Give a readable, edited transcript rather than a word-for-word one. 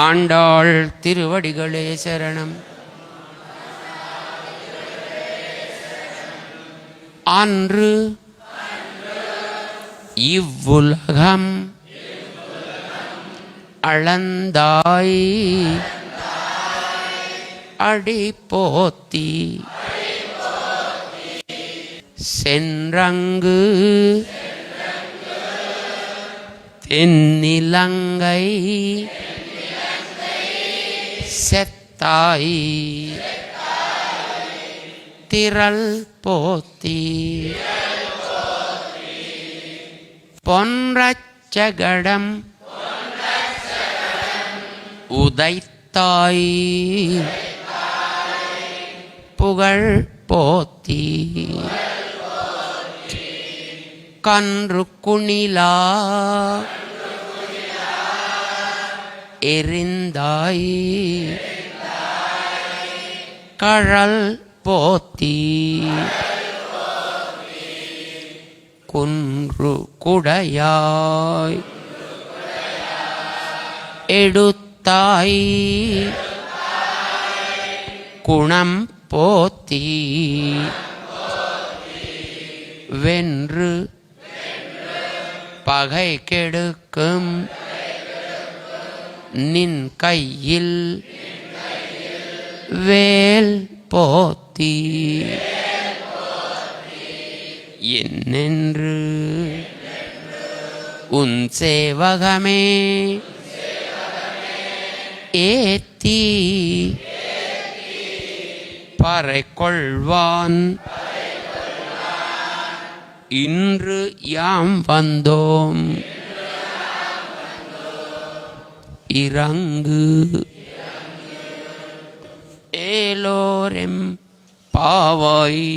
ஆண்டாள் திருவடிகளே சரணம். அன்று இவ்வுலகம் அளந்தாய் அடி போத்தி சென்றங்கு தென்னிலங்கை செத்தாய் திரள் போத்தி பொன்றச்சகடம் உதைத்தாய் புகழ் போத்தி கன்று குணிலா எரிந்தாய் கழல் போத்தி குன்று குடையாய் எடுத்தாய் குணம் போத்தி வென்று பகை கெடுக்கும் நின் கையில் வேல் போத்தி என்னென்று உன் சேவகமே ஏத்தி பறை கொள்வான் இன்று யாம் வந்தோம் இறங்கு ஏலோரெம் பாவாய்.